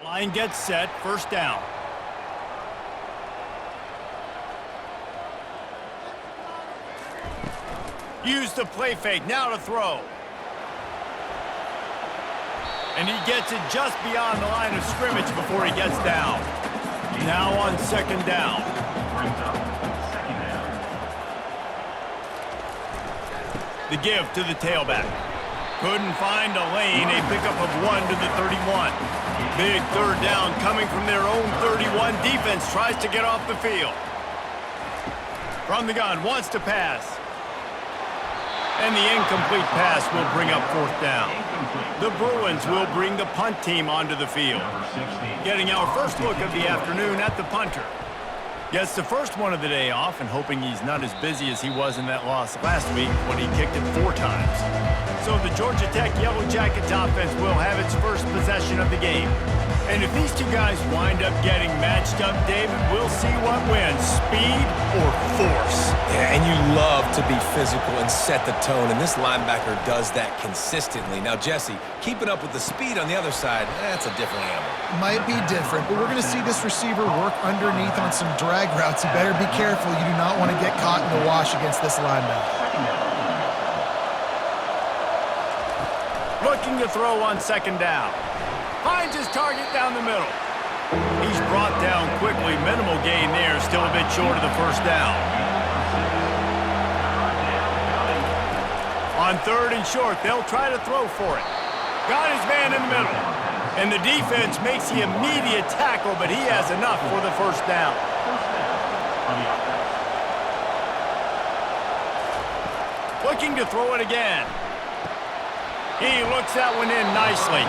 Line gets set, first down. Use the play fake, now to throw. And he gets it just beyond the line of scrimmage before he gets down. Now on second down. The give to the tailback. Couldn't find a lane, a pickup of 1 to the 31. Big third down coming from their own 31. Defense tries to get off the field. From the gun, wants to pass. And the incomplete pass will bring up fourth down. The Bruins will bring the punt team onto the field. Getting our first look of the afternoon at the punter. Gets the first one of the day off and hoping he's not as busy as he was in that loss last week when he kicked it 4 times. So the Georgia Tech Yellow Jackets offense will have its first possession of the game. And if these two guys wind up getting matched up, David, we'll see what wins, speed or force. Yeah, and you love to be physical and set the tone, and this linebacker does that consistently. Now, Jesse, keeping up with the speed on the other side, that's a different animal. Might be different, but we're going to see this receiver work underneath on some drag routes. You better be careful. You do not want to get caught in the wash against this linebacker. Looking to throw on second down. Finds his target down the middle. He's brought down quickly. Minimal gain there. Still a bit short of the first down. On third and short, they'll try to throw for it. Got his man in the middle. And the defense makes the immediate tackle, but he has enough for the first down. Looking to throw it again. He looks that one in nicely.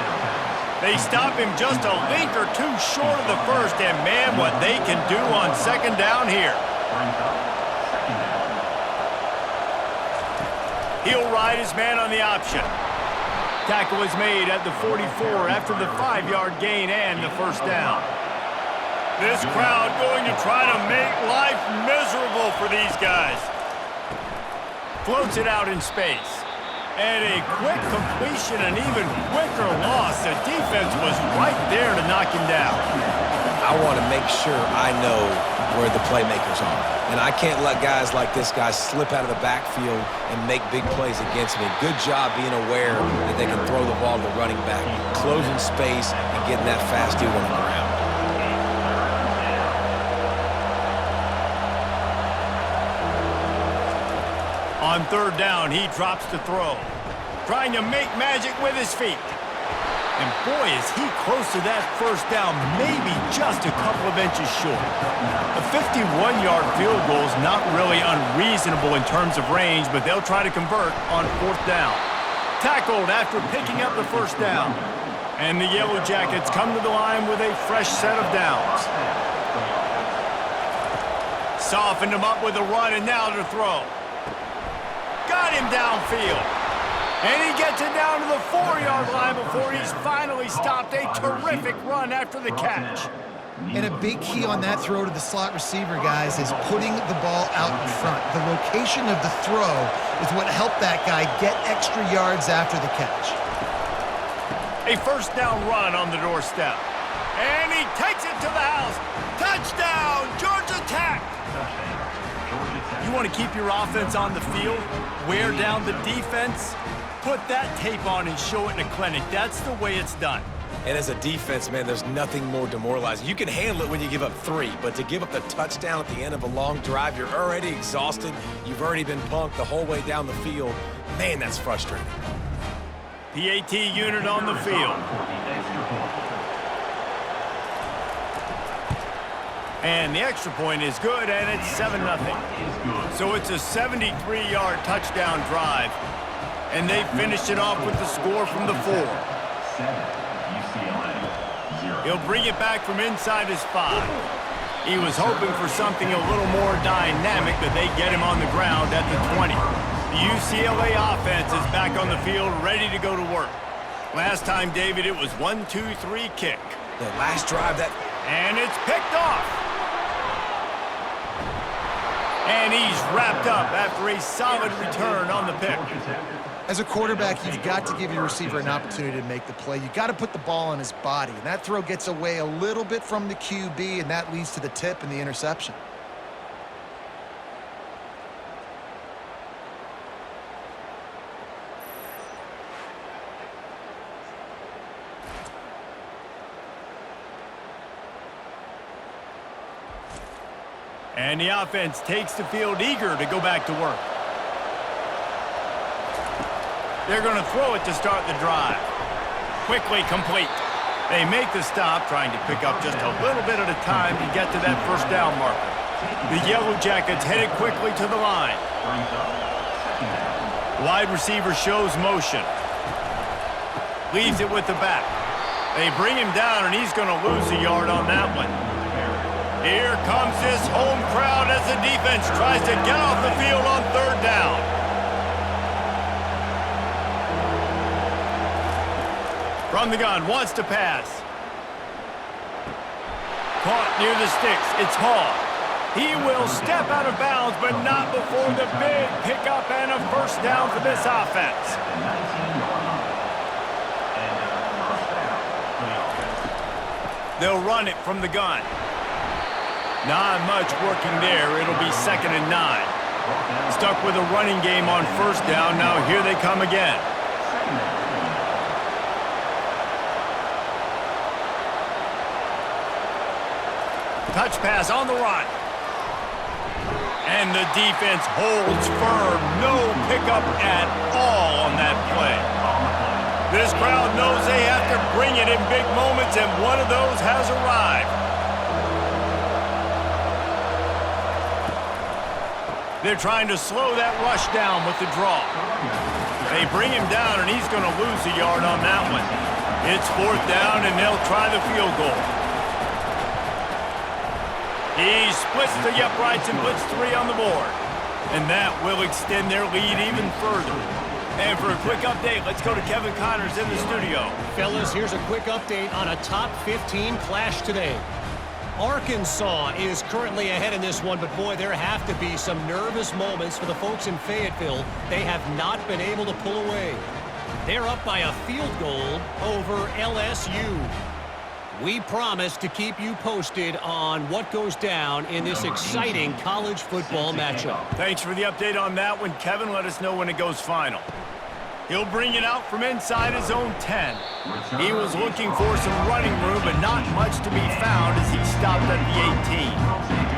They stop him just a link or two short of the first, and man, what they can do on second down here. He'll ride his man on the option. Tackle is made at the 44 after the 5-yard gain and the first down. This crowd going to try to make life miserable for these guys. Floats it out in space. And a quick completion, an even quicker loss. The defense was right there to knock him down. I want to make sure I know where the playmakers are. And I can't let guys like this guy slip out of the backfield and make big plays against me. Good job being aware that they can throw the ball to the running back, closing space, and getting that fast dude on the ground. On third down, he drops to throw. Trying to make magic with his feet. And boy, is he close to that first down, maybe just a couple of inches short. A 51-yard field goal is not really unreasonable in terms of range, but they'll try to convert on fourth down. Tackled after picking up the first down. And the Yellow Jackets come to the line with a fresh set of downs. Softened him up with a run, and now to throw. Got him downfield. And he gets it down to the 4-yard line before he's finally stopped. A terrific run after the catch. And a big key on that throw to the slot receiver, guys, is putting the ball out in front. The location of the throw is what helped that guy get extra yards after the catch. A first down run on the doorstep. And he takes it to the house. Touchdown, Georgia Tech! You want to keep your offense on the field, wear down the defense, put that tape on and show it in a clinic. That's the way it's done. And as a defense, man, there's nothing more demoralizing. You can handle it when you give up 3, but to give up the touchdown at the end of a long drive, you're already exhausted. You've already been punked the whole way down the field. Man, that's frustrating. PAT unit on the field. And the extra point is good, and it's 7-0. So it's a 73-yard touchdown drive. And they finished it off with the score from the 4. He'll bring it back from inside his 5. He was hoping for something a little more dynamic, but they get him on the ground at the 20. The UCLA offense is back on the field, ready to go to work. Last time, David, it was 1-2-3 kick. The last drive that... And it's picked off. And he's wrapped up after a solid return on the pick. As a quarterback, you've got to give your receiver an opportunity to make the play. You've got to put the ball on his body. And that throw gets away a little bit from the QB, and that leads to the tip and the interception. And the offense takes the field eager to go back to work. They're going to throw it to start the drive. Quickly complete. They make the stop, trying to pick up just a little bit at a time to get to that first down marker. The Yellow Jackets headed quickly to the line. Wide receiver shows motion. Leaves it with the back. They bring him down, and he's going to lose a yard on that one. Here comes this home crowd as the defense tries to get off the field on third down. From the gun, wants to pass. Caught near the sticks. It's Hall. He will step out of bounds, but not before the big pickup and a first down for this offense. They'll run it from the gun. Not much working there. It'll be 2nd and 9. Stuck with a running game on first down. Now here they come again. Touch pass on the run. And the defense holds firm. No pickup at all on that play. This crowd knows they have to bring it in big moments, and one of those has arrived. They're trying to slow that rush down with the draw. They bring him down, and he's going to lose a yard on that one. It's 4th down, and they'll try the field goal. He splits the uprights and puts 3 on the board. And that will extend their lead even further. And for a quick update, let's go to Kevin Connors in the studio. Fellas, here's a quick update on a top 15 clash today. Arkansas is currently ahead in this one, but boy, there have to be some nervous moments for the folks in Fayetteville. They have not been able to pull away. They're up by a field goal over LSU. We promise to keep you posted on what goes down in this exciting college football matchup. Thanks for the update on that one, Kevin. Let us know when it goes final. He'll bring it out from inside his own 10. He was looking for some running room, but not much to be found as he stopped at the 18.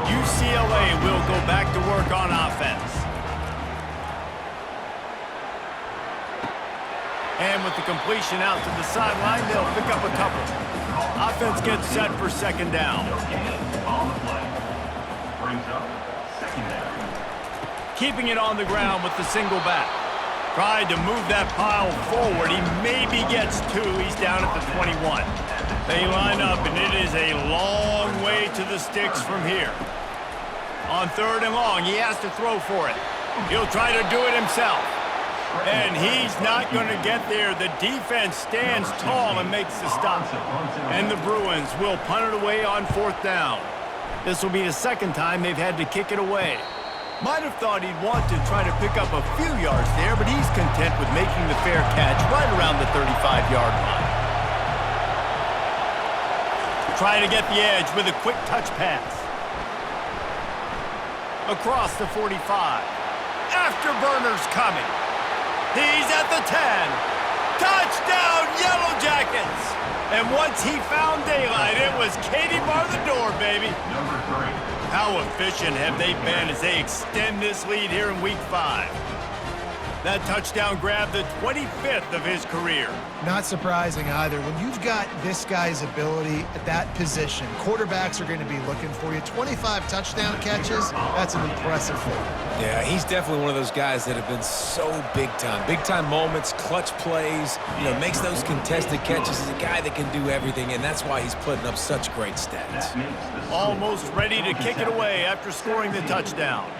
UCLA will go back to work on offense. And with the completion out to the sideline, they'll pick up a couple. Offense gets set for 2nd down. Keeping it on the ground with the single back. Tried to move that pile forward. He maybe gets 2. He's down at the 21. They line up, and it is a long way to the sticks from here. On 3rd and long, he has to throw for it. He'll try to do it himself. And he's not going to get there. The defense stands tall and makes the stop. And the Bruins will punt it away on 4th down. This will be the 2nd time they've had to kick it away. Might have thought he'd want to try to pick up a few yards there, but he's content with making the fair catch right around the 35-yard line. Try to get the edge with a quick touch pass. Across the 45. Afterburner's coming. He's at the 10. Touchdown, Yellow Jackets! And once he found daylight, it was Katie bar the door, baby. Number 3. How efficient have they been as they extend this lead here in Week 5? That touchdown grabbed the 25th of his career. Not surprising either. When you've got this guy's ability at that position, quarterbacks are going to be looking for you. 25 touchdown catches, that's an impressive feat. Yeah, he's definitely one of those guys that have been so big time. Big time moments, clutch plays, makes those contested catches. He's a guy that can do everything, and that's why he's putting up such great stats. Almost ready to kick it away after scoring the touchdown.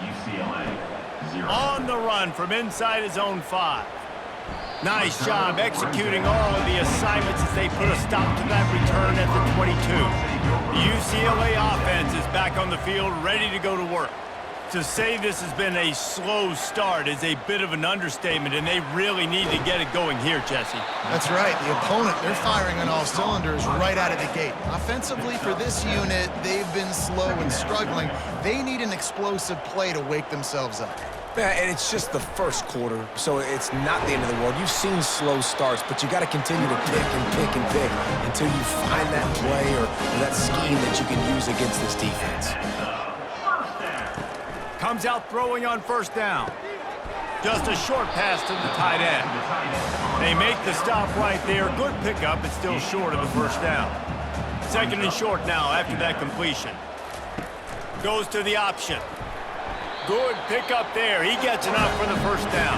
On the run from inside his own 5. Nice job executing all of the assignments as they put a stop to that return at the 22. The UCLA offense is back on the field, ready to go to work. To say this has been a slow start is a bit of an understatement, and they really need to get it going here, Jesse. That's right. The opponent, they're firing on all cylinders right out of the gate. Offensively, for this unit, they've been slow and struggling. They need an explosive play to wake themselves up. Yeah, and it's just the first quarter, so it's not the end of the world. You've seen slow starts, but you got to continue to pick and pick and pick until you find that play or that scheme that you can use against this defense. Comes out throwing on first down. Just a short pass to the tight end. They make the stop right there. Good pickup, but still short of the first down. Second and short now after that completion. Goes to the option. Good pickup there. He gets enough for the first down.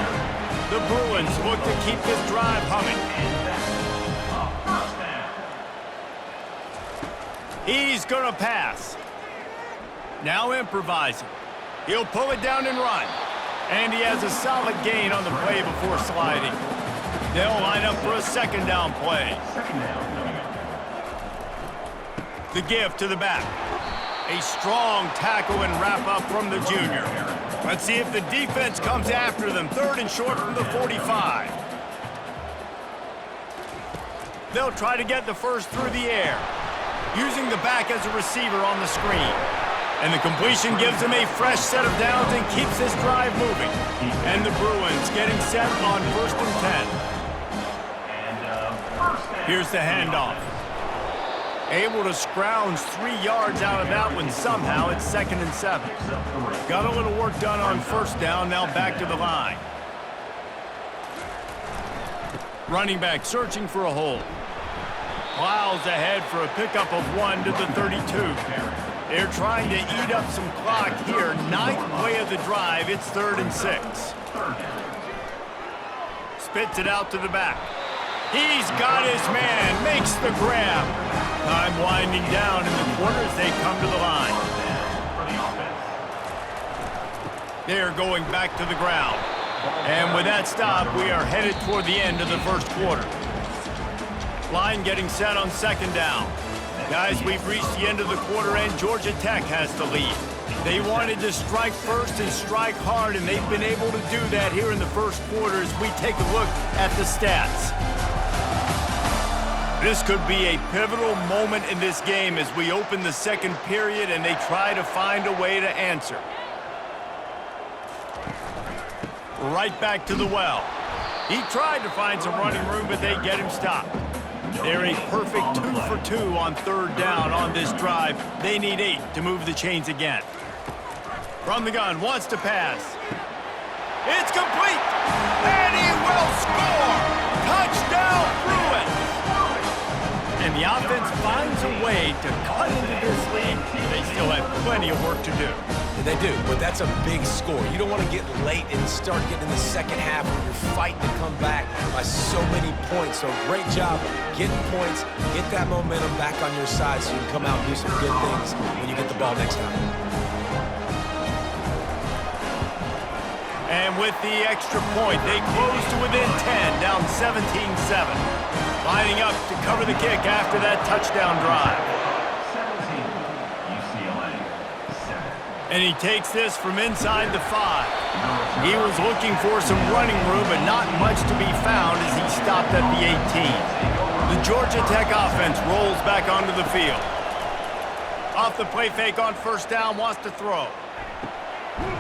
The Bruins look to keep this drive humming. He's going to pass. Now improvising. He'll pull it down and run. And he has a solid gain on the play before sliding. They'll line up for a second down play. The give to the back. A strong tackle and wrap up from the junior. Let's see if the defense comes after them. Third and short from the 45. They'll try to get the first through the air, using the back as a receiver on the screen. And the completion gives them a fresh set of downs and keeps this drive moving. And the Bruins getting set on first and 10. Here's the handoff. Able to scrounge 3 yards out of that one somehow. It's second and 7. Got a little work done on first down, now back to the line. Running back searching for a hole. Plows ahead for a pickup of 1 to the 32. They're trying to eat up some clock here. 9th play of the drive. It's 3rd and 6. Spits it out to the back. He's got his man. Makes the grab. Time winding down in the corners. They come to the line. They're going back to the ground. And with that stop, we are headed toward the end of the first quarter. Line getting set on second down. Guys, we've reached the end of the quarter, and Georgia Tech has the lead. They wanted to strike first and strike hard, and they've been able to do that here in the first quarter as we take a look at the stats. This could be a pivotal moment in this game as we open the second period and they try to find a way to answer. Right back to the well. He tried to find some running room, but they get him stopped. They're a perfect 2 for 2 on third down on this drive. They need 8 to move the chains again. From the gun, wants to pass. It's complete, and he will score! Touchdown, Bruins! And the offense finds a way to cut into this lead. They still have plenty of work to do. They do, but that's a big score. You don't want to get late and start getting in the second half when you're fighting to come back by so many points. So great job getting points, get that momentum back on your side so you can come out and do some good things when you get the ball next time. And with the extra point, they close to within 10, down 17-7. Lining up to cover the kick after that touchdown drive. And he takes this from inside the 5. He was looking for some running room, but not much to be found as he stopped at the 18. The Georgia Tech offense rolls back onto the field. Off the play fake on first down, wants to throw.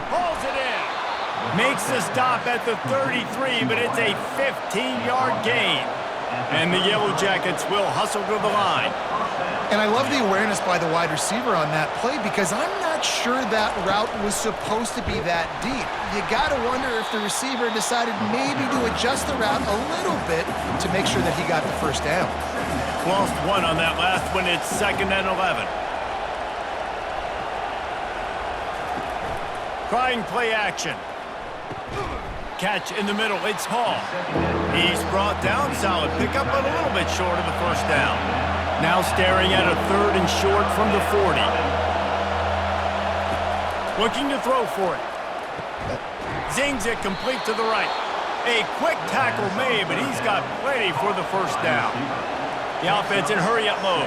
Pulls it in. Makes the stop at the 33, but it's a 15-yard gain. And the Yellow Jackets will hustle to the line. And I love the awareness by the wide receiver on that play because I'm not sure that route was supposed to be that deep. You got to wonder if the receiver decided maybe to adjust the route a little bit to make sure that he got the first down. Lost 1 on that last one. It's 2nd and 11. Trying play action. Catch in the middle. It's Hall. He's brought down. Solid pickup, but a little bit short of the first down. Now staring at a 3rd and short from the 40. Looking to throw for it. Zings it complete to the right. A quick tackle made, but he's got plenty for the first down. The offense in hurry up mode.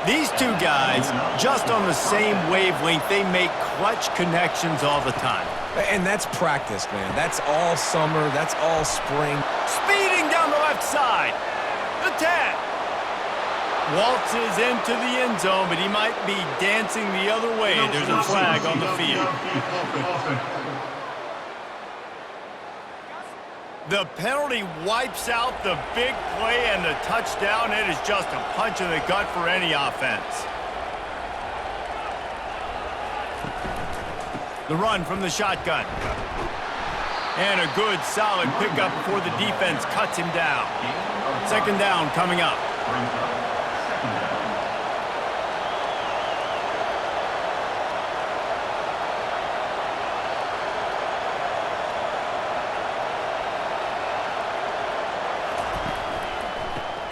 These two guys, just on the same wavelength, they make clutch connections all the time. And that's practice, man. That's all summer. That's all spring. Speeding down the left side. The 10. Waltzes into the end zone, but he might be dancing the other way. There's a flag on the field. The penalty wipes out the big play and the touchdown. It is just a punch in the gut for any offense. The run from the shotgun. And a good, solid pickup before the defense cuts him down. Second down coming up.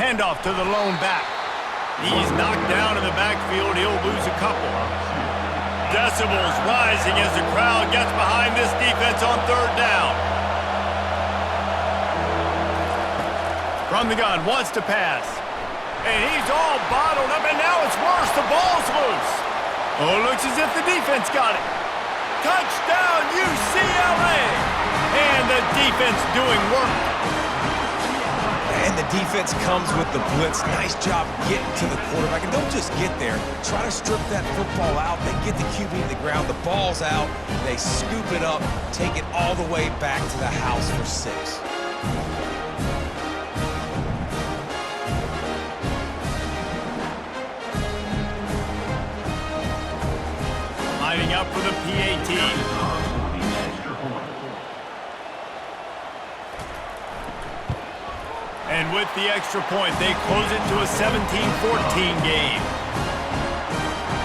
Handoff to the lone back. He's knocked down in the backfield. He'll lose a couple. Decibels rising as the crowd gets behind this defense on third down. From the gun, wants to pass. And he's all bottled up, and now it's worse. The ball's loose. Oh, looks as if the defense got it. Touchdown, UCLA! And the defense doing work. And the defense comes with the blitz. Nice job getting to the quarterback. And don't just get there. Try to strip that football out. They get the QB to the ground. The ball's out. They scoop it up, take it all the way back to the house for 6. Lining up for the PAT. And with the extra point, they close it to a 17-14 game.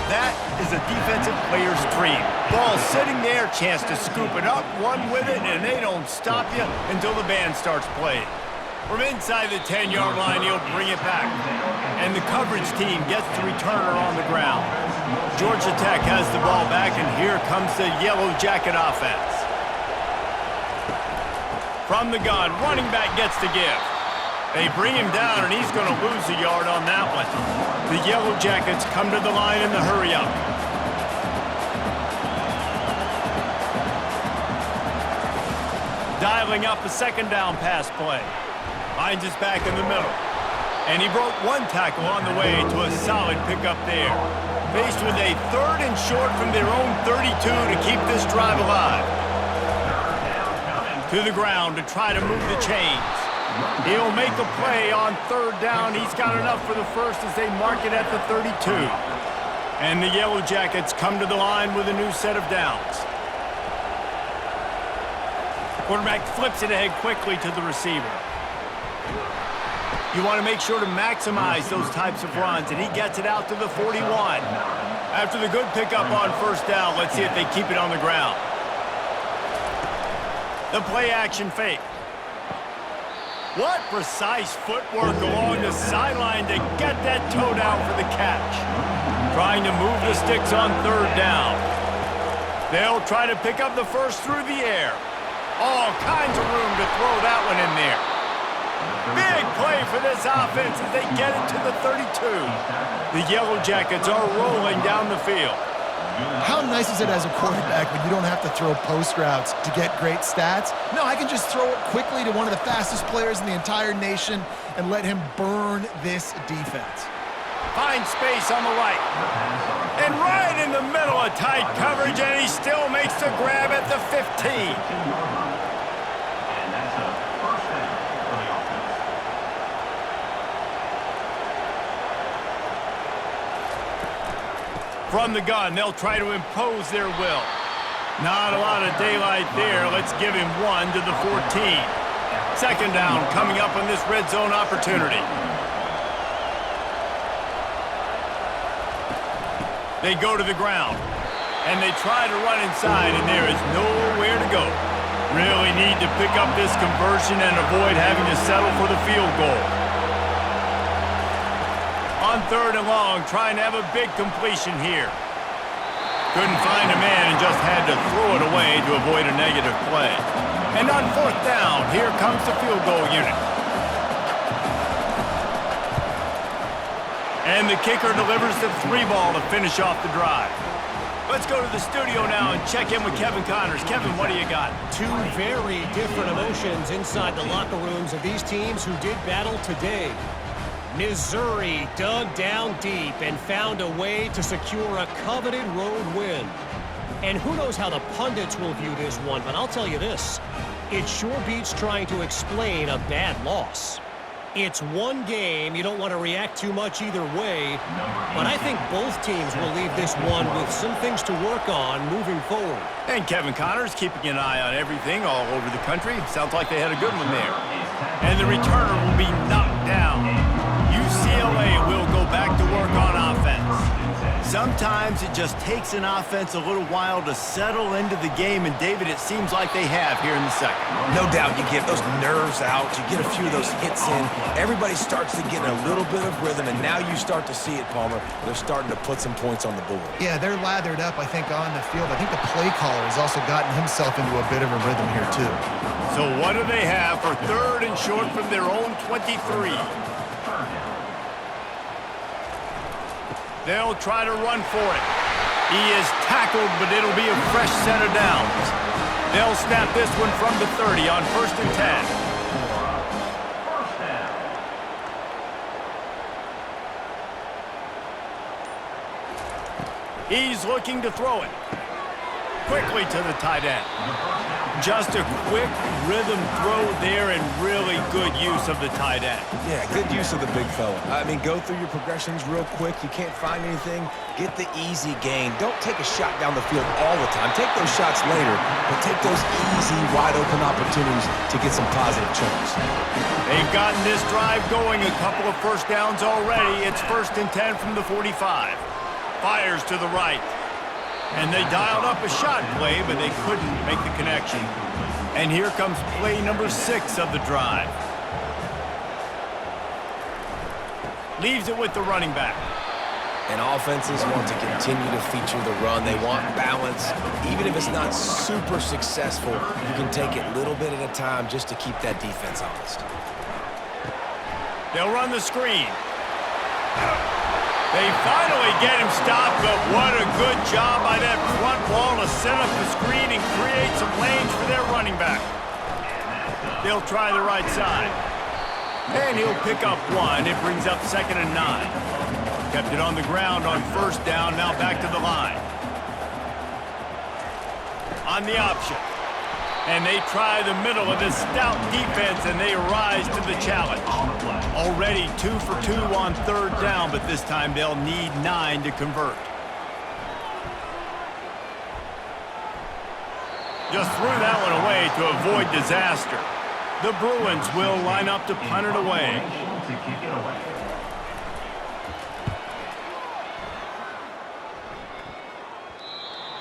That is a defensive player's dream. Ball sitting there, chance to scoop it up, run with it, and they don't stop you until the band starts playing. From inside the 10-yard line, he'll bring it back. And the coverage team gets the returner on the ground. Georgia Tech has the ball back, and here comes the Yellow Jacket offense. From the gun, running back gets the give. They bring him down, and he's going to lose a yard on that one. The Yellow Jackets come to the line in the hurry-up. Dialing up a second down pass play. Finds his back in the middle. And he broke one tackle on the way to a solid pickup there. Faced with a third and short from their own 32 to keep this drive alive. To the ground to try to move the chains. He'll make a play on third down. He's got enough for the first as they mark it at the 32. And the Yellow Jackets come to the line with a new set of downs. Quarterback flips it ahead quickly to the receiver. You want to make sure to maximize those types of runs, and he gets it out to the 41. After the good pickup on first down, let's see if they keep it on the ground. The play action fake. What precise footwork along the sideline to get that toe down for the catch. Trying to move the sticks on third down. They'll try to pick up the first through the air. All kinds of room to throw that one in there. Big play for this offense as they get it to the 32. The Yellow Jackets are rolling down the field. How nice is it as a quarterback when you don't have to throw post routes to get great stats? No, I can just throw it quickly to one of the fastest players in the entire nation and let him burn this defense. Finds space on the right. And right in the middle of tight coverage, and he still makes the grab at the 15. From the gun, they'll try to impose their will. Not a lot of daylight there. Let's give him one to the 14. Second down coming up on this red zone opportunity. They go to the ground, and they try to run inside, and there is nowhere to go. Really need to pick up this conversion and avoid having to settle for the field goal. On third and long, trying to have a big completion here. Couldn't find a man and just had to throw it away to avoid a negative play. And on fourth down, here comes the field goal unit. And the kicker delivers the 3 ball to finish off the drive. Let's go to the studio now and check in with Kevin Connors. Kevin, what do you got? Two very different emotions inside the locker rooms of these teams who did battle today. Missouri dug down deep and found a way to secure a coveted road win. And who knows how the pundits will view this one, but I'll tell you this. It sure beats trying to explain a bad loss. It's one game. You don't want to react too much either way, but I think both teams will leave this one with some things to work on moving forward. And Kevin Connors keeping an eye on everything all over the country. Sounds like they had a good one there. And the returner will be knocked down. UCLA will go back to work on offense. Sometimes it just takes an offense a little while to settle into the game, and David, it seems like they have here in the second. No doubt, you get those nerves out, you get a few of those hits in, everybody starts to get a little bit of rhythm, and now you start to see it, Palmer. They're starting to put some points on the board. Yeah, they're lathered up, I think, on the field. I think the play caller has also gotten himself into a bit of a rhythm here, too. So what do they have for third and short from their own 23? They'll try to run for it. He is tackled, but it'll be a fresh set of downs. They'll snap this one from the 30 on 1st and 10. He's looking to throw it. Quickly to the tight end. Just a quick rhythm throw there and really good use of the tight end. Yeah, good use of the big fella. I mean, go through your progressions real quick. You can't find anything. Get the easy gain. Don't take a shot down the field all the time. Take those shots later, but take those easy, wide-open opportunities to get some positive chunks. They've gotten this drive going, a couple of first downs already. It's 1st and 10 from the 45. Fires to the right. And they dialed up a shot play, but they couldn't make the connection. And here comes play number 6 of the drive. Leaves it with the running back. And offenses want to continue to feature the run. They want balance. Even if it's not super successful, you can take it little bit at a time just to keep that defense honest. They'll run the screen. They finally get him stopped, but what a good job by that front wall to set up the screen and create some lanes for their running back. They'll try the right side. And he'll pick up one. It brings up 2nd and 9. Kept it on the ground on 1st down, now back to the line. On the option. And they try the middle of this stout defense, and they rise to the challenge. Already 2 for 2 on 3rd down, but this time they'll need 9 to convert. Just threw that one away to avoid disaster. The Bruins will line up to punt it away.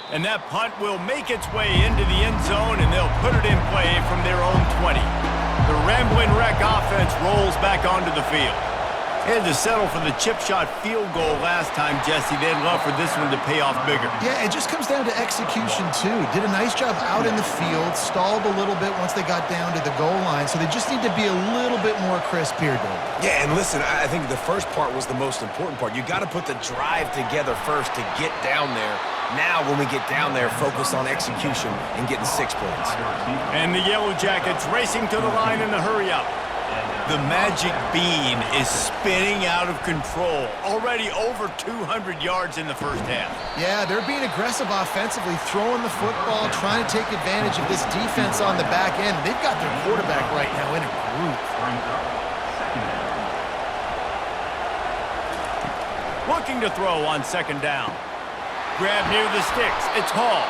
And that punt will make its way into the end zone, and they'll put it in play from their own 20. The Ramblin' Wreck offense rolls back onto the field. They had to settle for the chip shot field goal last time, Jesse. They'd love for this one to pay off bigger. Yeah, it just comes down to execution, too. Did a nice job out in the field, stalled a little bit once they got down to the goal line, so they just need to be a little bit more crisp here, David. Yeah, and listen, I think the first part was the most important part. You got to put the drive together first to get down there. Now, when we get down there, focus on execution and getting 6 points. And the Yellow Jackets racing to the line in the hurry-up. The Magic Bean is spinning out of control. Already over 200 yards in the first half. Yeah, they're being aggressive offensively, throwing the football, trying to take advantage of this defense on the back end. They've got their quarterback right now in a groove. Looking to throw on 2nd down. Grab near the sticks. It's Hall.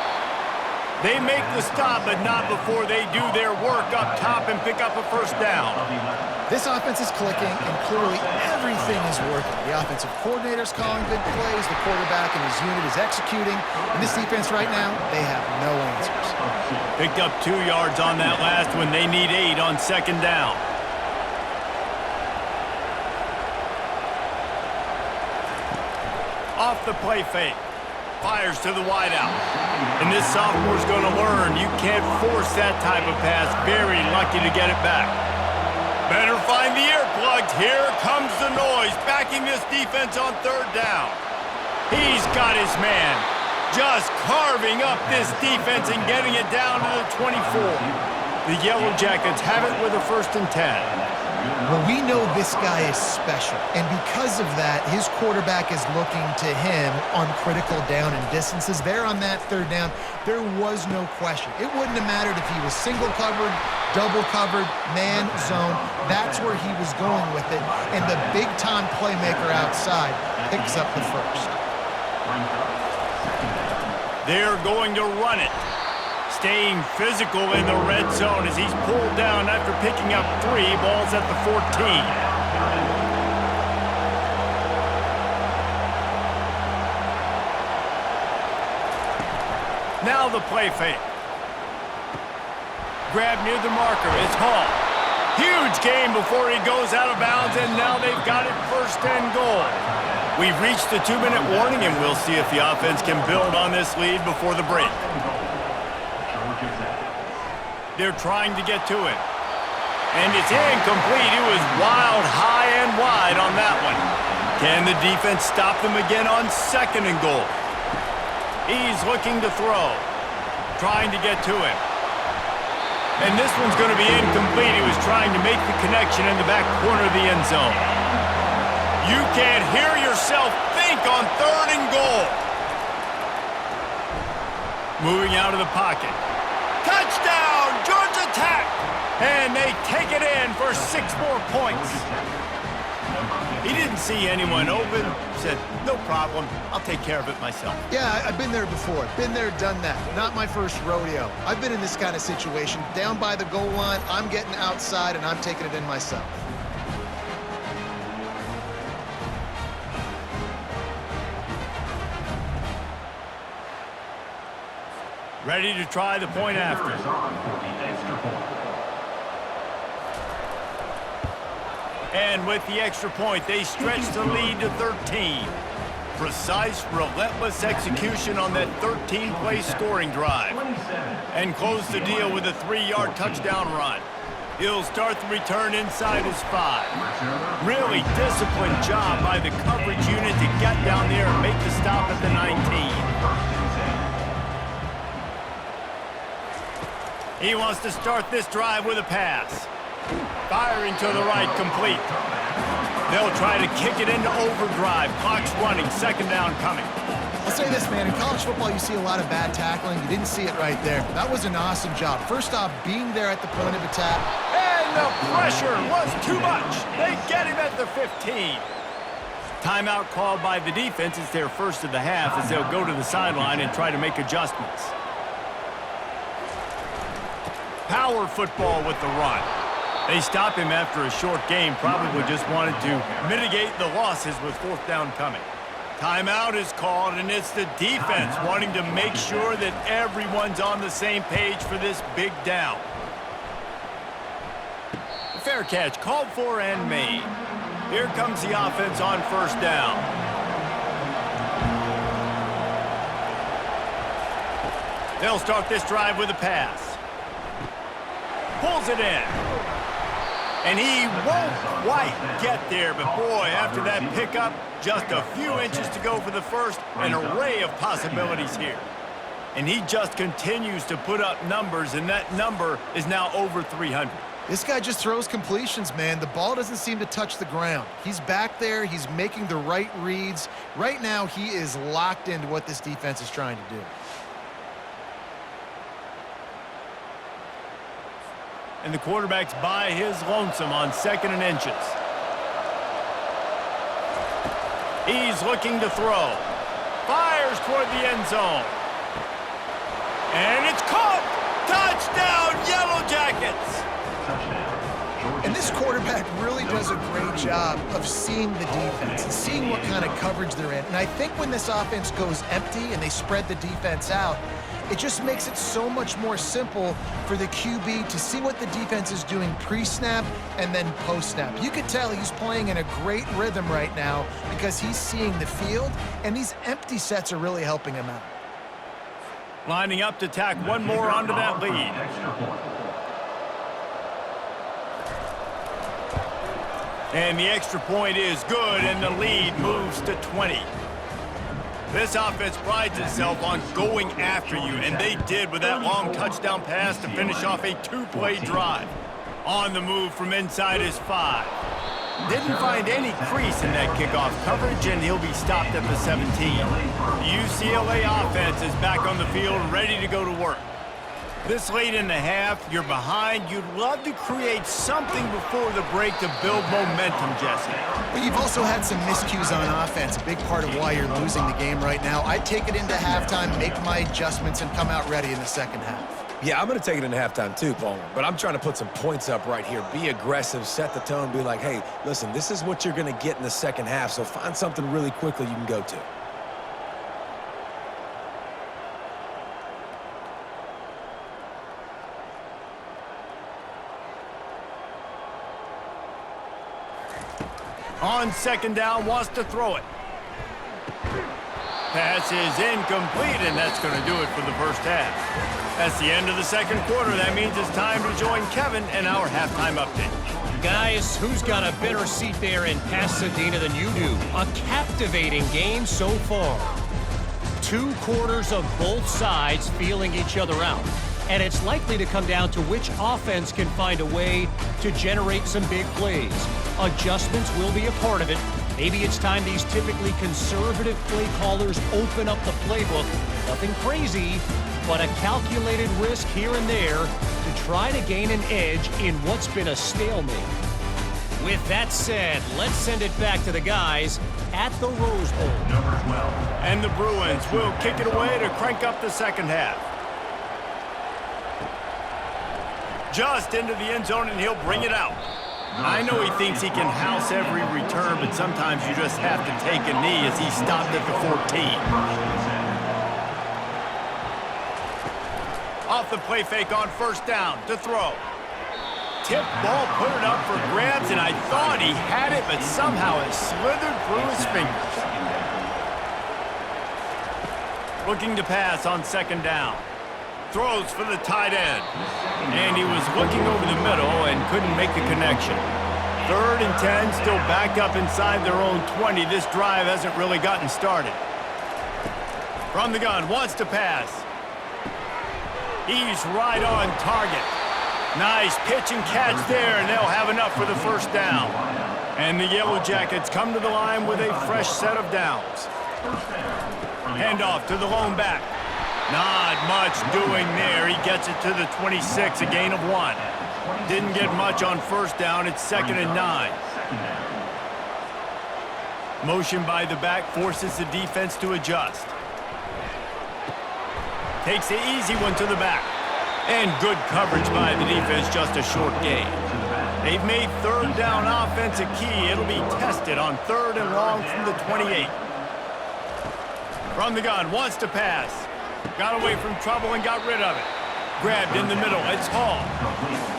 They make the stop, but not before they do their work up top and pick up a 1st down. This offense is clicking, and clearly everything is working. The offensive coordinator's calling good plays, the quarterback and his unit is executing, and this defense right now, they have no answers. Picked up 2 yards on that last one. They need 8 on 2nd down. Off the play fake. Fires to the wideout. And this sophomore's going to learn you can't force that type of pass. Very lucky to get it back. Better find the earplugs. Here comes the noise, backing this defense on 3rd down. He's got his man. just carving up this defense and getting it down to the 24. The Yellow Jackets have it with a 1st and 10. Well, we know this guy is special, and because of that, his quarterback is looking to him on critical down and distances. There on that 3rd down, there was no question. It wouldn't have mattered if he was single covered, double covered, man, zone. That's where he was going with it, and the big-time playmaker outside picks up the 1st. They're going to run it. Staying physical in the red zone as he's pulled down after picking up 3 balls at the 14. Now the play fake. Grab near the marker. It's Hall. Huge gain before he goes out of bounds, and now they've got it 1st and goal. We've reached the 2-minute warning, and we'll see if the offense can build on this lead before the break. They're trying to get to it. And it's incomplete. It was wild, high and wide on that one. Can the defense stop them again on 2nd and goal? He's looking to throw. Trying to get to him. And this one's going to be incomplete. He was trying to make the connection in the back corner of the end zone. You can't hear yourself think on 3rd and goal. Moving out of the pocket. Touchdown, Georgia Tech! And they take it in for 6 more points. He didn't see anyone open, said, no problem, I'll take care of it myself. Yeah, I've been there before. Been there, done that. Not my first rodeo. I've been in this kind of situation. Down by the goal line, I'm getting outside, and I'm taking it in myself. Ready to try the point after. And with the extra point, they stretch the lead to 13. Precise, relentless execution on that 13-play scoring drive. And close the deal with a 3-yard touchdown run. He'll start the return inside his 5. Really disciplined job by the coverage unit to get down there and make the stop at the 19. He wants to start this drive with a pass. Firing to the right, complete. They'll try to kick it into overdrive. Clock's running, 2nd down coming. I'll say this, man. In college football, you see a lot of bad tackling. You didn't see it right there. That was an awesome job. First off, being there at the point of attack. And the pressure was too much. They get him at the 15. Timeout called by the defense. It's their 1st of the half as they'll go to the sideline and try to make adjustments. Power football with the run. They stop him after a short game. Probably just wanted to mitigate the losses with 4th down coming. Timeout is called, and it's the defense wanting to make sure that everyone's on the same page for this big down. Fair catch called for and made. Here comes the offense on 1st down. They'll start this drive with a pass. Pulls it in. And he won't quite get there, but boy, after that pickup, just a few inches to go for the 1st, an array of possibilities here. And he just continues to put up numbers, and that number is now over 300. This guy just throws completions, man. The ball doesn't seem to touch the ground. He's back there. He's making the right reads. Right now, he is locked into what this defense is trying to do. And the quarterback's by his lonesome on 2nd and inches. He's looking to throw. Fires toward the end zone. And it's caught! Touchdown, Yellow Jackets! And this quarterback really does a great job of seeing the defense and seeing what kind of coverage they're in. And I think when this offense goes empty and they spread the defense out, it just makes it so much more simple for the QB to see what the defense is doing pre-snap and then post-snap. You could tell he's playing in a great rhythm right now because he's seeing the field, and these empty sets are really helping him out. Lining up to tack one more onto that lead. And the extra point is good, and the lead moves to 20. This offense prides itself on going after you, and they did with that long touchdown pass to finish off a two-play drive. On the move from inside his 5. Didn't find any crease in that kickoff coverage, and he'll be stopped at the 17. The UCLA offense is back on the field, ready to go to work. This late in the half, you're behind. You'd love to create something before the break to build momentum, Jesse. But you've also had some miscues on offense, a big part of why you're losing the game right now. I'd take it into halftime, make my adjustments, and come out ready in the second half. Yeah, I'm going to take it into halftime too, Paul. But I'm trying to put some points up right here. Be aggressive, set the tone, be like, hey, listen, this is what you're going to get in the second half, so find something really quickly you can go to. On second down, wants to throw it. Pass is incomplete, and that's going to do it for the first half. That's the end of the second quarter. That means it's time to join Kevin and our halftime update. Guys, who's got a better seat there in Pasadena than you do? A captivating game so far. 2 quarters of both sides feeling each other out. And it's likely to come down to which offense can find a way to generate some big plays. Adjustments will be a part of it. Maybe it's time these typically conservative play callers open up the playbook. Nothing crazy, but a calculated risk here and there to try to gain an edge in what's been a stalemate. With that said, let's send it back to the guys at the Rose Bowl. Number 12. And the Bruins will kick it away to crank up the second half. Just into the end zone, and he'll bring it out. I know he thinks he can house every return, but sometimes you just have to take a knee as he stopped at the 14. Off the play fake on first down to throw. Tip ball, put it up for grabs, and I thought he had it, but somehow it slithered through his fingers. Looking to pass on second down. Throws for the tight end. And he was looking over the middle and couldn't make the connection. 3rd and 10, still back up inside their own 20. This drive hasn't really gotten started. From the gun, wants to pass. He's right on target. Nice pitch and catch there, and they'll have enough for the first down. And the Yellow Jackets come to the line with a fresh set of downs. Handoff to the lone back. Not much doing there. He gets it to the 26, a gain of 1. Didn't get much on first down. It's 2nd and 9. Motion by the back forces the defense to adjust. Takes the easy one to the back. And good coverage by the defense, just a short gain. They've made 3rd down offense a key. It'll be tested on 3rd and long from the 28. From the gun, wants to pass. Got away from trouble and got rid of it. Grabbed in the middle. It's Hall.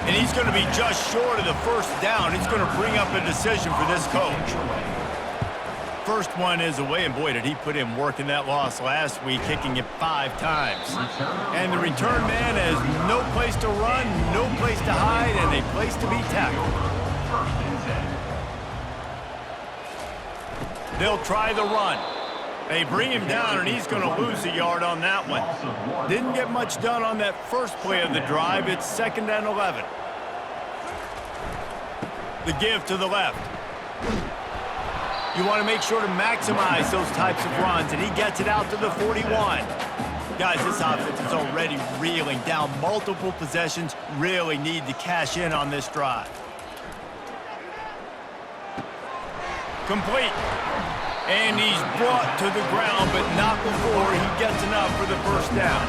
And he's going to be just short of the first down. It's going to bring up a decision for this coach. First one is away, and boy, did he put in work in that loss last week, kicking it 5 times. And the return man has no place to run, no place to hide, and a place to be tackled. They'll try the run. They bring him down, and he's going to lose a yard on that one. Didn't get much done on that first play of the drive. It's 2nd and 11. The give to the left. You want to make sure to maximize those types of runs, and he gets it out to the 41. Guys, this offense is already reeling down multiple possessions. Really need to cash in on this drive. Complete. And he's brought to the ground, but not before he gets enough for the first down.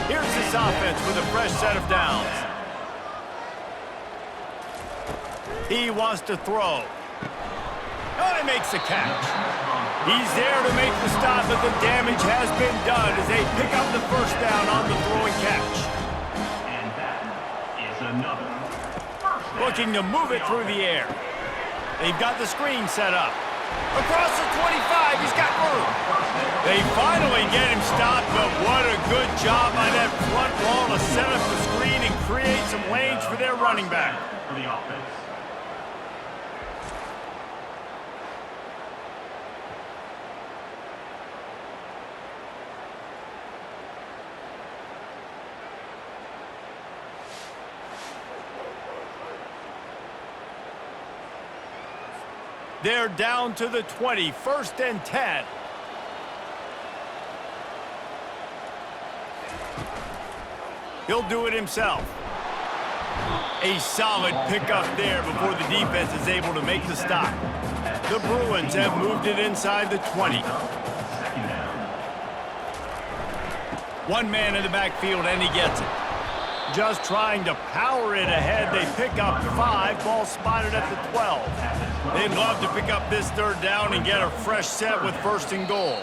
Here's this offense with a fresh set of downs. He wants to throw. Oh, he makes the catch. He's there to make the stop, but the damage has been done as they pick up the first down on the throwing catch. And that is another first down. Looking to move it through the air. They've got the screen set up. Across the 25, he's got room. They finally get him stopped, but what a good job by that front wall to set up the screen and create some lanes for their running back. For the offense. They're down to the 20, 1st and 10. He'll do it himself. A solid pickup there before the defense is able to make the stop. The Bruins have moved it inside the 20. One man in the backfield, and he gets it. Just trying to power it ahead. They pick up 5. Ball spotted at the 12. They'd love to pick up this 3rd down and get a fresh set with 1st and goal.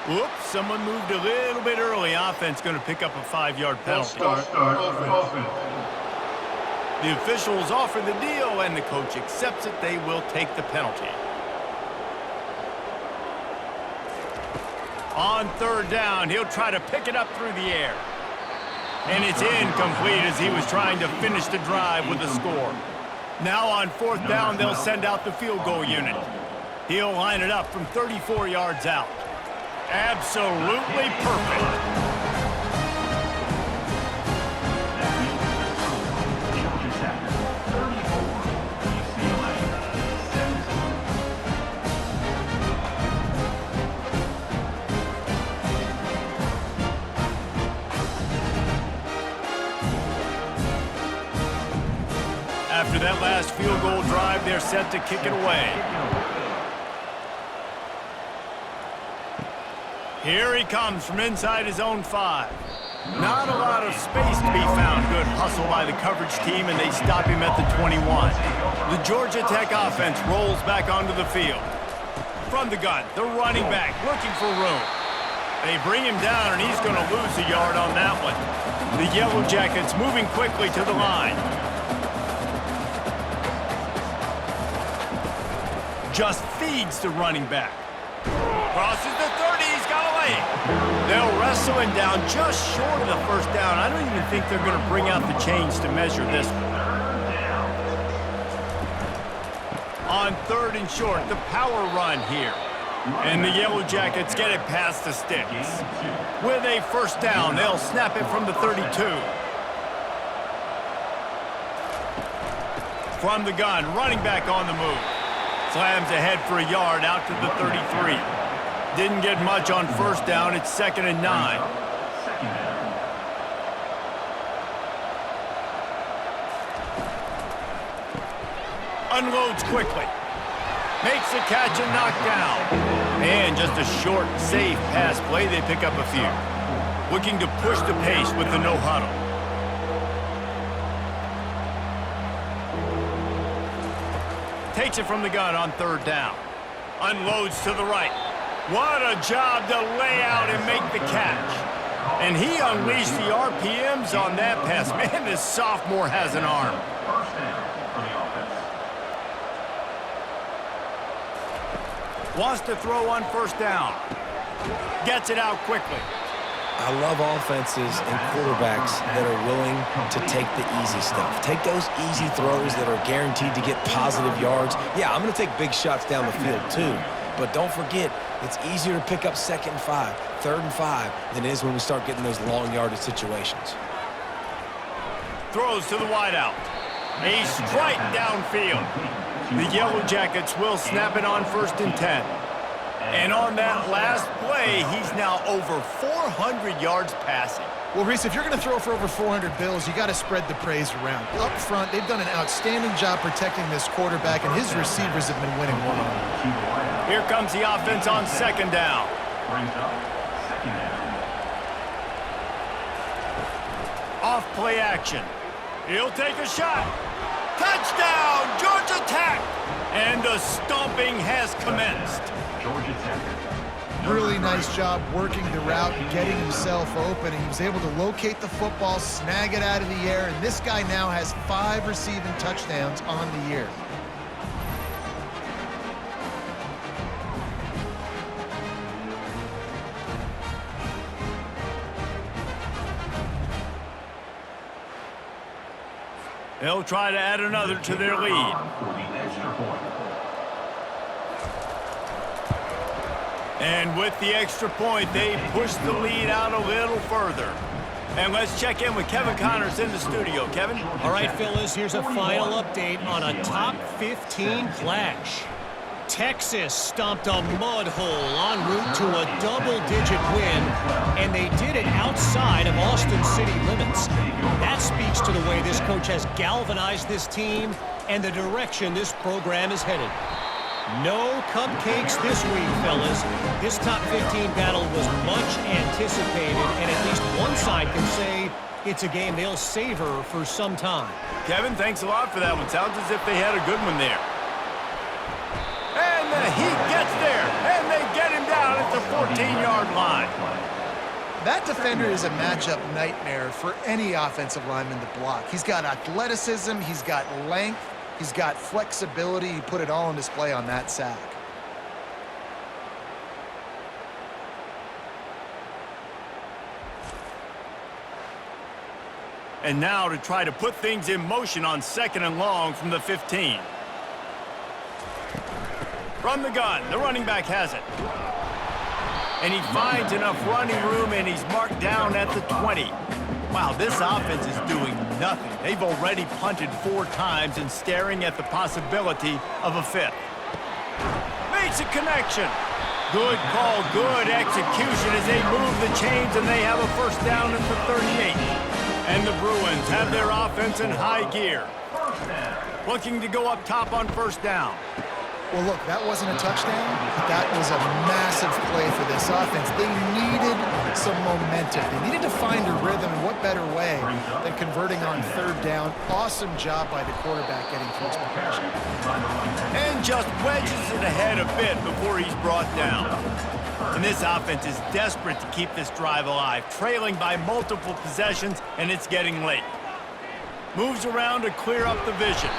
Whoops, someone moved a little bit early. Offense going to pick up a 5-yard penalty. The officials offer the deal, and the coach accepts it. They will take the penalty. On 3rd down, he'll try to pick it up through the air. And it's incomplete as he was trying to finish the drive with a score. Now on 4th down, they'll send out the field goal unit. He'll line it up from 34 yards out. Absolutely perfect. After that last field goal drive, they're set to kick it away. Here he comes from inside his own 5. Not a lot of space to be found. Good hustle by the coverage team, and they stop him at the 21. The Georgia Tech offense rolls back onto the field. From the gun, the running back looking for room. They bring him down, and he's going to lose a yard on that one. The Yellow Jackets moving quickly to the line. Just feeds the running back. Crosses the 30, he's got a lane. They'll wrestle him down just short of the 1st down. I don't even think they're going to bring out the chains to measure this one. On 3rd and short, the power run here. And the Yellow Jackets get it past the sticks. With a 1st down, they'll snap it from the 32. From the gun, running back on the move. Slams ahead for a yard out to the 33. Didn't get much on 1st down. It's 2nd and 9. Unloads quickly. Makes the catch and knocked down. And just a short, safe pass play. They pick up a few. Looking to push the pace with the no huddle. Takes it from the gun on 3rd down. Unloads to the right. What a job to lay out and make the catch. And he unleashed the RPMs on that pass. Man, this sophomore has an arm. Wants to throw on 1st down. Gets it out quickly. I love offenses and quarterbacks that are willing to take the easy stuff. Take those easy throws that are guaranteed to get positive yards. Yeah, I'm going to take big shots down the field too. But don't forget, it's easier to pick up 2nd and 5, 3rd and 5 than it is when we start getting those long yardage situations. Throws to the wideout. A strike downfield. The Yellow Jackets will snap it on 1st and 10. And on that last play, he's now over 400 yards passing. Well, Reese, if you're going to throw for over 400 bills, you got to spread the praise around. Up front, they've done an outstanding job protecting this quarterback, and his receivers have been winning one-on-one. Here comes the offense on 2nd down. Off play action. He'll take a shot. Touchdown, Georgia Tech! And the stomping has commenced. Georgia Tech. Really nice job working the route and getting himself open. He was able to locate the football, snag it out of the air, and this guy now has 5 receiving touchdowns on the year. They'll try to add another to their lead. And with the extra point, they push the lead out a little further. And let's check in with Kevin Connors in the studio. Kevin? All right, fellas, here's a final update on a top 15 clash. Texas stomped a mud hole en route to a double-digit win, and they did it outside of Austin city limits. That speaks to the way this coach has galvanized this team and the direction this program is headed. No cupcakes this week, fellas. This top 15 battle was much anticipated, and at least one side can say it's a game they'll savor for some time. Kevin, thanks a lot for that one. Sounds as if they had a good one there. And the Heat gets there, and they get him down at the 14-yard line. That defender is a matchup nightmare for any offensive lineman to block. He's got athleticism, he's got length, he's got flexibility. He put it all on display on that sack. And now to try to put things in motion on 2nd and long from the 15. From the gun, the running back has it. And he finds enough running room, and he's marked down at the 20. Wow, this offense is doing nothing. They've already punted 4 times and staring at the possibility of a 5th. Makes a connection. Good call, good execution as they move the chains, and they have a first down at the 38. And the Bruins have their offense in high gear. Looking to go up top on first down. Well, look, that wasn't a touchdown, but that was a massive play for this offense. They needed some momentum. They needed to find a rhythm, and what better way than converting on 3rd down. Awesome job by the quarterback getting through his progression. And just wedges it ahead a bit before he's brought down. And this offense is desperate to keep this drive alive, trailing by multiple possessions, and it's getting late. Moves around to clear up the vision.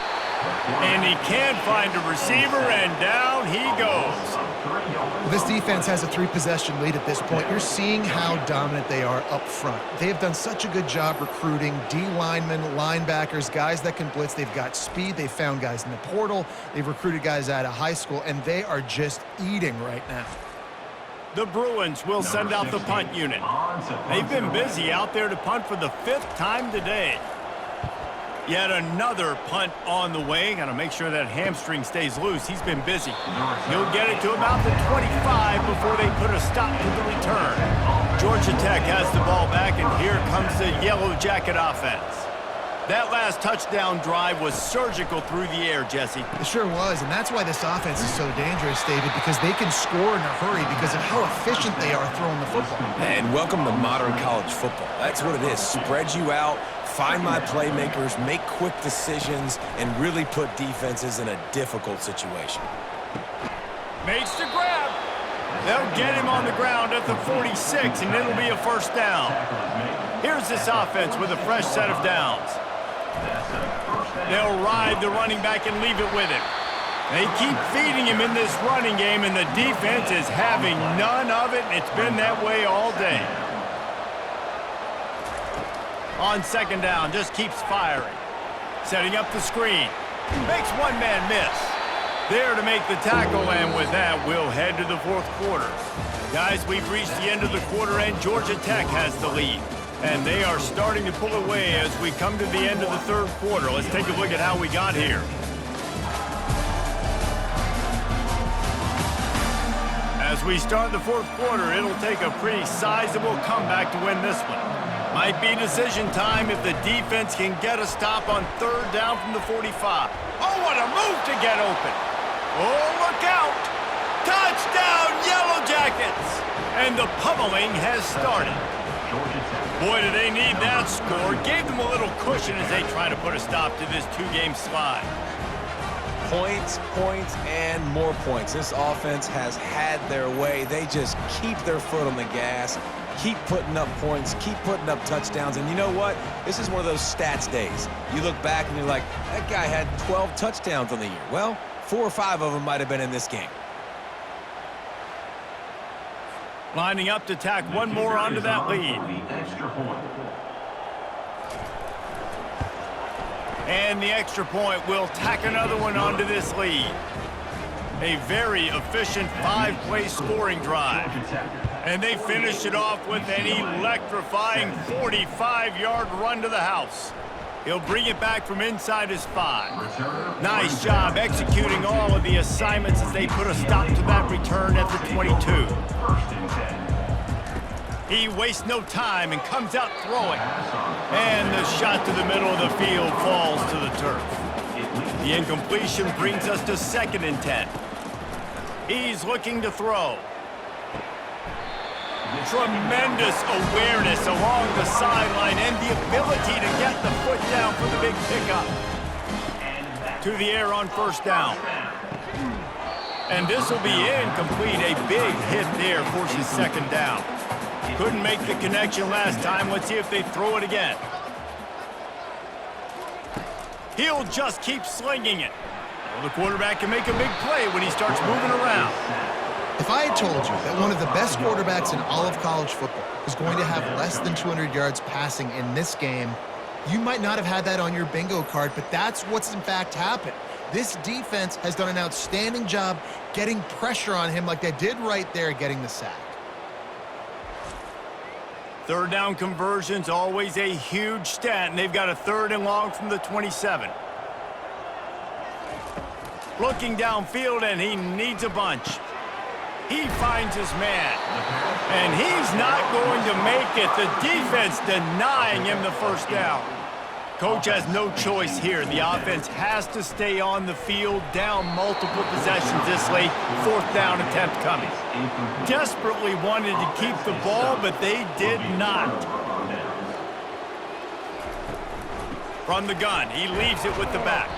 And he can't find a receiver, and down he goes. This defense has a 3-possession lead at this point. You're seeing how dominant they are up front. They have done such a good job recruiting D-linemen, linebackers, guys that can blitz. They've got speed. They've found guys in the portal. They've recruited guys out of high school, and they are just eating right now. The Bruins will send out the punt unit. They've been busy out there to punt for the 5th time today. Yet another punt on the way. Got to make sure that hamstring stays loose. He's been busy. He'll get it to about the 25 before they put a stop to the return. Georgia Tech has the ball back, and here comes the Yellow Jacket offense. That last touchdown drive was surgical through the air, Jesse. It sure was, and that's why this offense is so dangerous, David, because they can score in a hurry because of how efficient they are throwing the football. And welcome to modern college football. That's what it is. Spread you out, find my playmakers, make quick decisions, and really put defenses in a difficult situation. Makes the grab. They'll get him on the ground at the 46, and it'll be a first down. Here's this offense with a fresh set of downs. They'll ride the running back and leave it with him. They keep feeding him in this running game, and the defense is having none of it. It's been that way all day. On 2nd down, just keeps firing. Setting up the screen. Makes one man miss. There to make the tackle, and with that, we'll head to the 4th quarter. Guys, we've reached the end of the quarter, and Georgia Tech has the lead. And they are starting to pull away as we come to the end of the 3rd quarter. Let's take a look at how we got here. As we start the 4th quarter, it'll take a pretty sizable comeback to win this one. Might be decision time if the defense can get a stop on 3rd down from the 45. Oh, what a move to get open. Oh, look out. Touchdown, Yellow Jackets. And the pummeling has started. Boy, do they need that score. Gave them a little cushion as they try to put a stop to this 2-game slide. Points, points, and more points. This offense has had their way. They just keep their foot on the gas, keep putting up points, keep putting up touchdowns. And you know what? This is one of those stats days. You look back and you're like, that guy had 12 touchdowns on the year. Well, 4 or 5 of them might have been in this game. Lining up to tack one more onto that lead. And the extra point will tack another one onto this lead. A very efficient 5-play scoring drive. And they finish it off with an electrifying 45-yard run to the house. He'll bring it back from inside his 5. Nice job executing all of the assignments as they put a stop to that return at the 22. He wastes no time and comes out throwing. And the shot to the middle of the field falls to the turf. The incompletion brings us to 2nd and 10. He's looking to throw. Tremendous awareness along the sideline and the ability to get the foot down for the big pickup. To the air on 1st down. And this will be incomplete. A big hit there forces 2nd down. Couldn't make the connection last time. Let's see if they throw it again. He'll just keep slinging it. Well, the quarterback can make a big play when he starts moving around. If I had told you that one of the best quarterbacks in all of college football is going to have less than 200 yards passing in this game, you might not have had that on your bingo card, but that's what's in fact happened. This defense has done an outstanding job getting pressure on him like they did right there, getting the sack. 3rd down conversion's always a huge stat, and they've got a 3rd and long from the 27. Looking downfield, and he needs a bunch. He finds his man, and he's not going to make it. The defense denying him the 1st down. Coach has no choice here. The offense has to stay on the field, down multiple possessions this late. 4th down attempt coming. Desperately wanted to keep the ball, but they did not. From the gun, he leaves it with the back.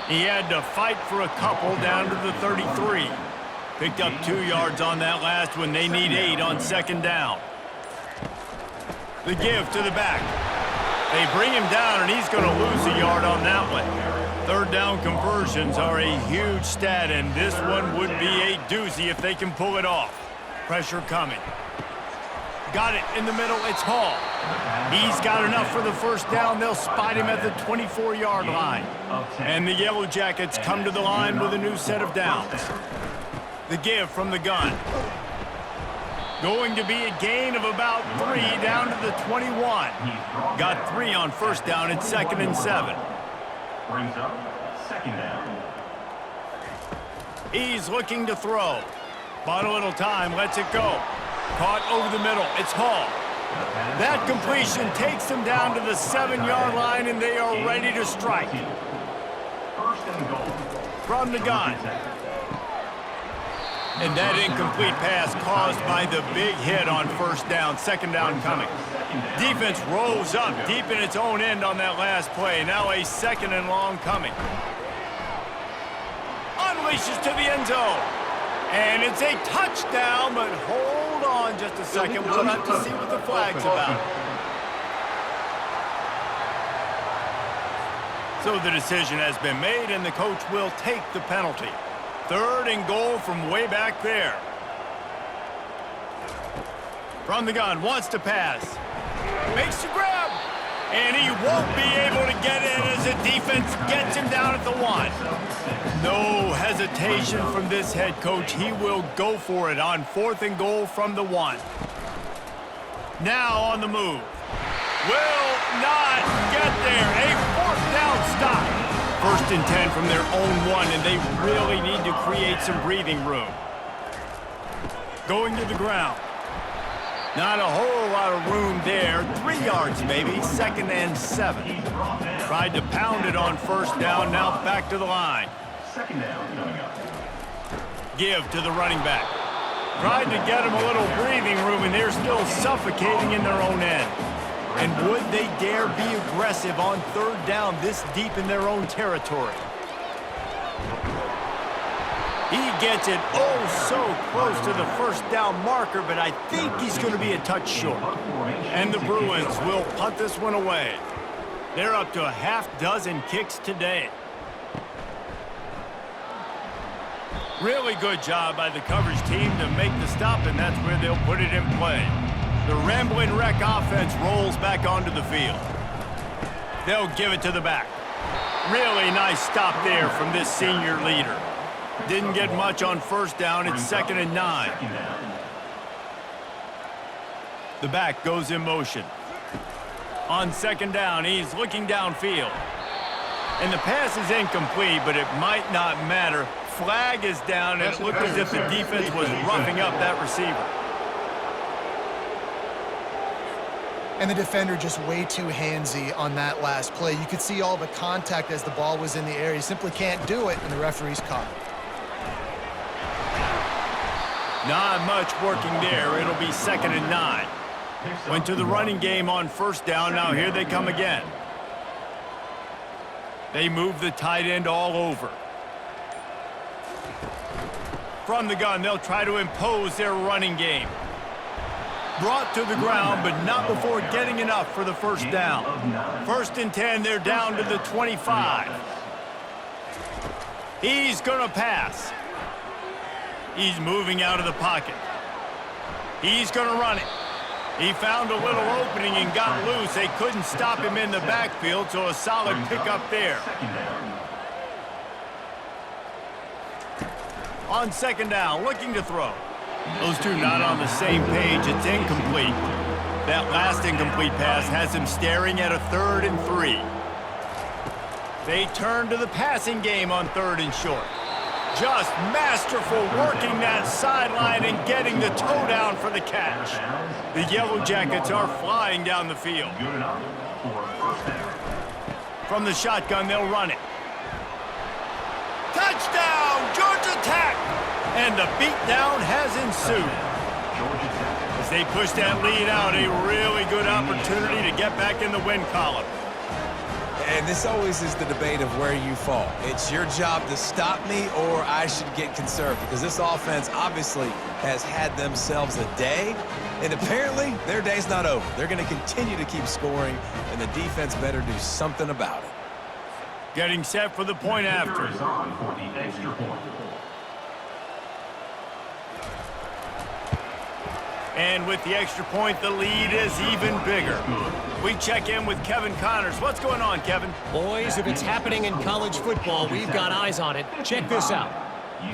He had to fight for a couple down to the 33. Picked up 2 yards on that last one. They need 8 on 2nd down. The give to the back. They bring him down, and he's going to lose a yard on that one. 3rd down conversions are a huge stat, and this one would be a doozy if they can pull it off. Pressure coming. Got it in the middle. It's Hall. He's got enough for the 1st down. They'll spot him at the 24-yard line. And the Yellow Jackets come to the line with a new set of downs. The give from the gun. Going to be a gain of about 3 down to the 21. Got 3 on 1st down. It's 2nd and 7. Brings up 2nd down. He's looking to throw. Bought a little time. Lets it go. Caught over the middle. It's Hall. That completion takes them down to the 7-yard line, and they are ready to strike. 1st and goal. From the gun. And that incomplete pass caused by the big hit on 1st down. 2nd down coming. Defense rolls up deep in its own end on that last play. Now a 2nd and long coming. Unleashes to the end zone. And it's a touchdown, but hold on just a second. We'll have to see what the flag's about. So the decision has been made, and the coach will take the penalty. 3rd and goal from way back there. From the gun, wants to pass. Makes the grab. And he won't be able to get in as the defense gets him down at the 1. No hesitation from this head coach. He will go for it on 4th and goal from the 1. Now on the move. Will not get there. A 4th down stop. 1st and 10 from their own 1, and they really need to create some breathing room. Going to the ground. Not a whole lot of room there. 3 yards maybe. 2nd and 7. Tried to pound it on 1st down. Now back to the line. 2nd down coming up. Give to the running back. Tried to get him a little breathing room, and they're still suffocating in their own end. And would they dare be aggressive on 3rd down this deep in their own territory? He gets it so close to the 1st down marker, but I think he's going to be a touch short. And the Bruins will punt this one away. They're up to a half-dozen kicks today. Really good job by the coverage team to make the stop, and that's where they'll put it in play. The Ramblin' Wreck offense rolls back onto the field. They'll give it to the back. Really nice stop there from this senior leader. Didn't get much on 1st down. It's 2nd and 9. The back goes in motion. On second down, he's looking downfield. And the pass is incomplete, but it might not matter. Flag is down, and it looked as if the defense was roughing up that receiver. And the defender just way too handsy on that last play. You could see all the contact as the ball was in the air. He simply can't do it, and the referee's caught it. Not much working there. It'll be 2nd and 9. Went to the running game on first down. Now here they come again. They move the tight end all over. From the gun, they'll try to impose their running game. Brought to the ground, but not before getting enough for the first down. 1st and 10, they're down to the 25. He's going to pass. He's moving out of the pocket. He's going to run it. He found a little opening and got loose. They couldn't stop him in the backfield, so a solid pickup there. On second down, looking to throw. Those two not on the same page. It's incomplete. That last incomplete pass has him staring at a 3rd and 3. They turn to the passing game on 3rd and short. Just masterful working that sideline and getting the toe down for the catch. The Yellow Jackets are flying down the field. From the shotgun, they'll run it. Touchdown, Georgia Tech! And the beatdown has ensued. As they push that lead out, a really good opportunity to get back in the win column. And this always is the debate of where you fall. It's your job to stop me, or I should get conserved, because this offense obviously has had themselves a day, and apparently their day's not over. They're going to continue to keep scoring, and the defense better do something about it. Getting set for the point after. And with the extra point, the lead is even bigger. We check in with Kevin Connors. What's going on, Kevin? Boys, if it's happening in college football, we've got eyes on it. Check this out.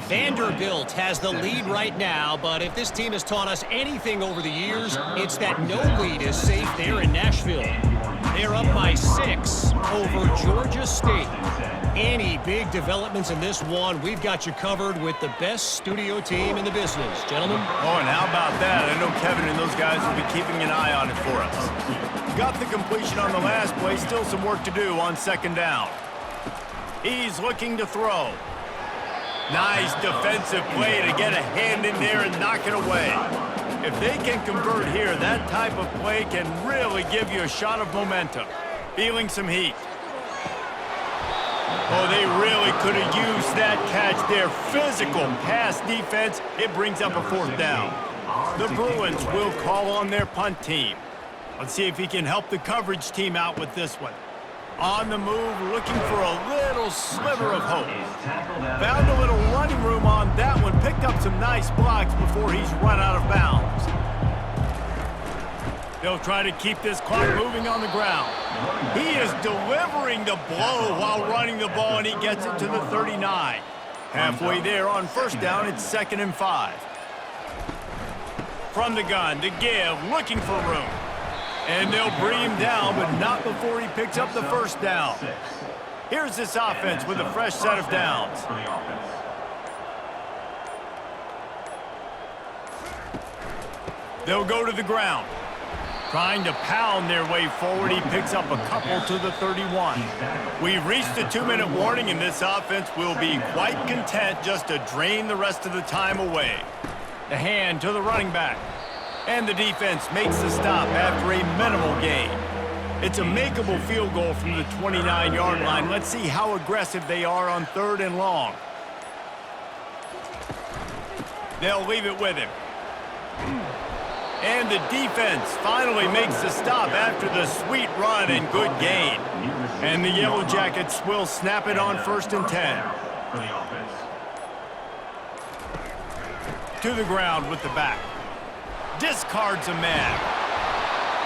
Vanderbilt has the lead right now, but if this team has taught us anything over the years, it's that no lead is safe there in Nashville. They're up by 6 over Georgia State. Any big developments in this one, we've got you covered with the best studio team in the business. Gentlemen? Oh, and how about that? I know Kevin and those guys will be keeping an eye on it for us. Got the completion on the last play. Still some work to do on second down. He's looking to throw. Nice defensive play to get a hand in there and knock it away. If they can convert here, that type of play can really give you a shot of momentum. Feeling some heat. Oh, they really could have used that catch there. Physical pass defense. It brings up a 4th down. The Bruins will call on their punt team. Let's see if he can help the coverage team out with this one. On the move, looking for a little sliver of hope. Found a little running room on that one. Picked up some nice blocks before he's run out of bounds. They'll try to keep this clock moving on the ground. He is delivering the blow while running the ball, and he gets it to the 39. Halfway there on first down, it's 2nd and 5. From the gun to give, looking for room. And they'll bring him down, but not before he picks up the first down. Here's this offense with a fresh set of downs. They'll go to the ground. Trying to pound their way forward, he picks up a couple to the 31. We've reached a 2-minute warning, and this offense will be quite content just to drain the rest of the time away. The hand to the running back. And the defense makes the stop after a minimal gain. It's a makeable field goal from the 29-yard line. Let's see how aggressive they are on 3rd and long. They'll leave it with him. And the defense finally makes the stop after the sweet run and good gain. And the Yellow Jackets will snap it on 1st and 10. To the ground with the back. Discards a man.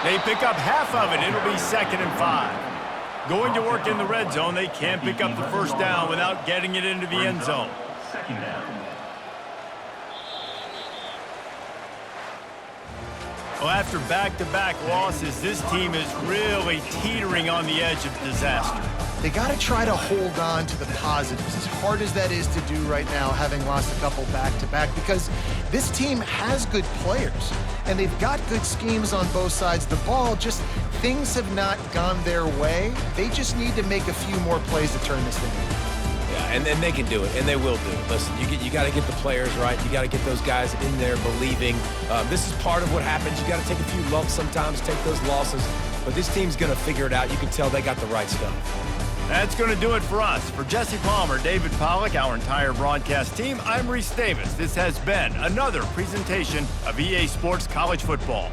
They pick up half of it. It'll be 2nd and 5. Going to work in the red zone. They can't pick up the first down without getting it into the end zone. Well, after back-to-back losses, this team is really teetering on the edge of disaster. They got to try to hold on to the positives, as hard as that is to do right now, having lost a couple back-to-back, because this team has good players, and they've got good schemes on both sides of the ball, just things have not gone their way. They just need to make a few more plays to turn this thing around. Yeah, and they can do it, and they will do it. Listen, you got to get the players right. You got to get those guys in there believing. This is part of what happens. You got to take a few lumps sometimes, take those losses, but this team's going to figure it out. You can tell they got the right stuff. That's going to do it for us. For Jesse Palmer, David Pollack, our entire broadcast team, I'm Reese Davis. This has been another presentation of EA Sports College Football.